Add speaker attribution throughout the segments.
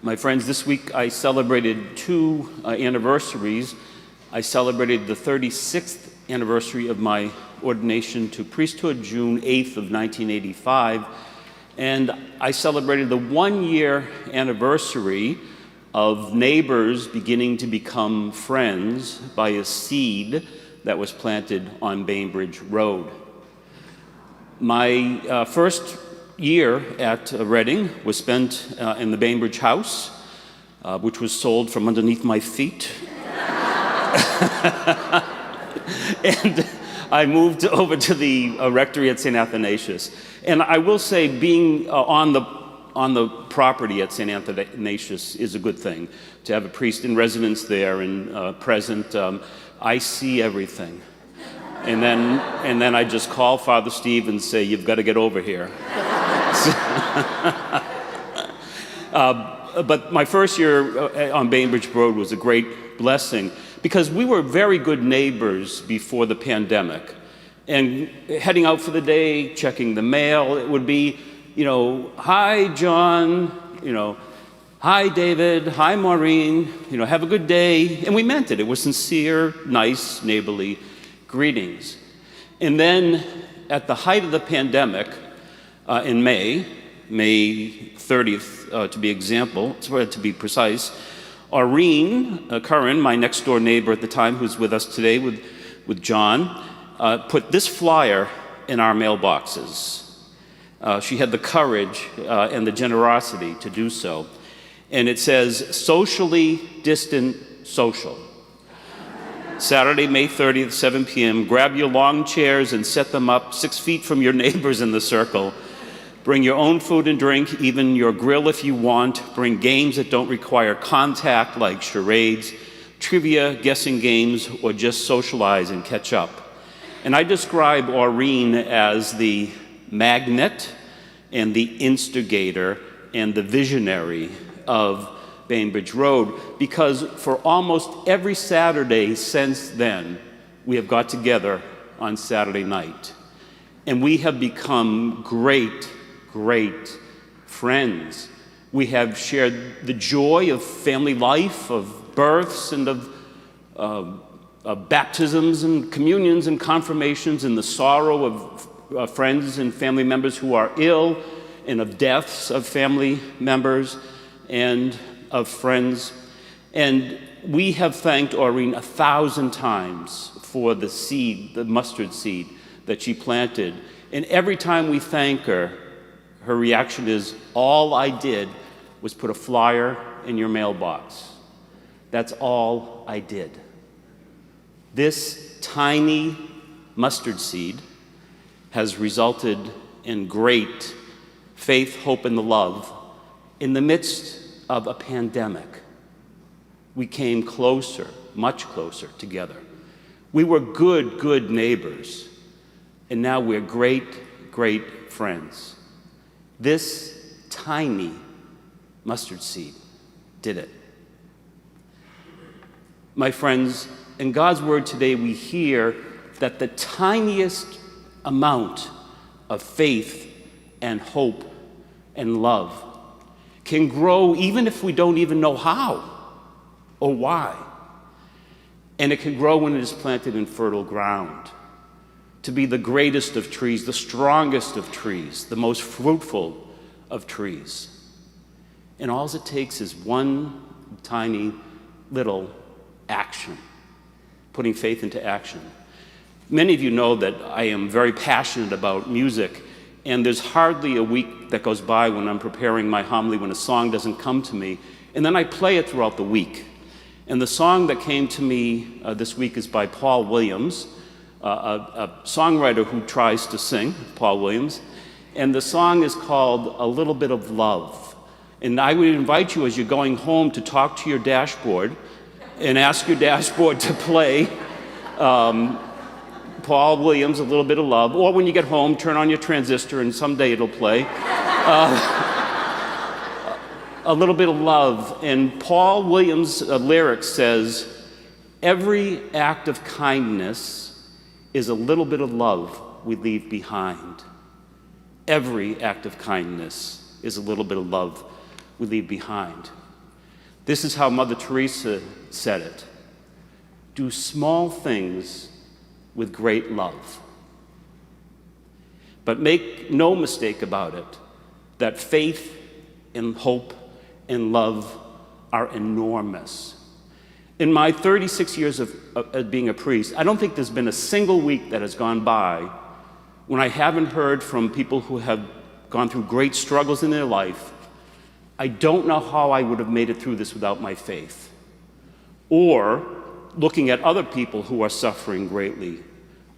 Speaker 1: My friends, this week I celebrated two anniversaries. I celebrated the 36th anniversary of my ordination to priesthood, June 8th of 1985, and I celebrated the one-year anniversary of neighbors beginning to become friends by a seed that was planted on Bainbridge Road. My first year at Reading was spent in the Bainbridge house, which was sold from underneath my feet. And I moved over to the rectory at St. Athanasius. And I will say, being on the property at St. Athanasius is a good thing. To have a priest in residence there and present, I see everything. And then I just call Father Steve and say, "You've got to get over here." But my first year on Bainbridge Road was a great blessing because we were very good neighbors before the pandemic. And heading out for the day, checking the mail, it would be, "Hi, John," "Hi, David," "Hi, Maureen," "Have a good day." And we meant it. It was sincere, nice, neighborly greetings. And then at the height of the pandemic, in May 30th, to be precise, Curran, my next door neighbor at the time, who's with us today with John, put this flyer in our mailboxes. She had the courage and the generosity to do so. And it says, "Socially distant social. Saturday, May 30th, 7 p.m. Grab your long chairs and set them up 6 feet from your neighbors in the circle. Bring your own food and drink, even your grill if you want. Bring games that don't require contact, like charades, trivia, guessing games, or just socialize and catch up." And I describe Aureen as the magnet and the instigator and the visionary of Bainbridge Road, because for almost every Saturday since then, we have got together on Saturday night. And we have become great friends. We have shared the joy of family life, of births and of baptisms and communions and confirmations, and the sorrow of friends and family members who are ill, and of deaths of family members and of friends. And we have thanked Aureen 1,000 times for the seed, the mustard seed that she planted. And every time we thank her, her reaction is, "All I did was put a flyer in your mailbox. That's all I did." This tiny mustard seed has resulted in great faith, hope, and the love in the midst of a pandemic. We came closer, much closer together. We were good neighbors, and now we're great friends. This tiny mustard seed did it. My friends, in God's word today, we hear that the tiniest amount of faith and hope and love can grow even if we don't even know how or why. And it can grow when it is planted in fertile ground, to be the greatest of trees, the strongest of trees, the most fruitful of trees. And all it takes is one tiny little action, putting faith into action. Many of you know that I am very passionate about music, and there's hardly a week that goes by when I'm preparing my homily when a song doesn't come to me, and then I play it throughout the week. And the song that came to me this week is by Paul Williams, a songwriter who tries to sing, Paul Williams, and the song is called "A Little Bit of Love." And I would invite you as you're going home to talk to your dashboard and ask your dashboard to play Paul Williams, "A Little Bit of Love," or when you get home, turn on your transistor and someday it'll play. A Little Bit of Love. And Paul Williams' lyric says, "Every act of kindness is a little bit of love we leave behind." Every act of kindness is a little bit of love we leave behind. This is how Mother Teresa said it: do small things with great love. But make no mistake about it, that faith and hope and love are enormous. In my 36 years of being a priest, I don't think there's been a single week that has gone by when I haven't heard from people who have gone through great struggles in their life, "I don't know how I would have made it through this without my faith." Or looking at other people who are suffering greatly,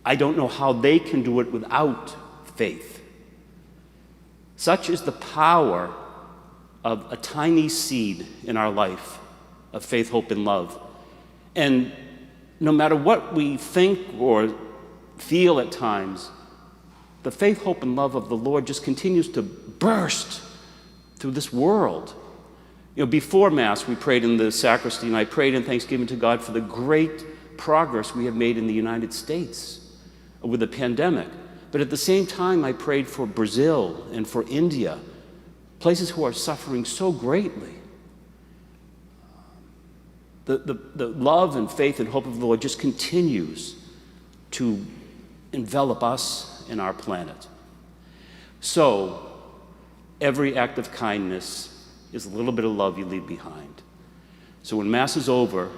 Speaker 1: "I don't know how they can do it without faith." Such is the power of a tiny seed in our life of faith, hope, and love. And no matter what we think or feel at times, the faith, hope, and love of the Lord just continues to burst through this world. You know, before Mass, we prayed in the sacristy, and I prayed in thanksgiving to God for the great progress we have made in the United States with the pandemic. But at the same time, I prayed for Brazil and for India, places who are suffering so greatly. The love and faith and hope of the Lord just continues to envelop us and our planet. So, every act of kindness is a little bit of love you leave behind. So when Mass is over,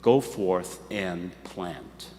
Speaker 1: go forth and plant.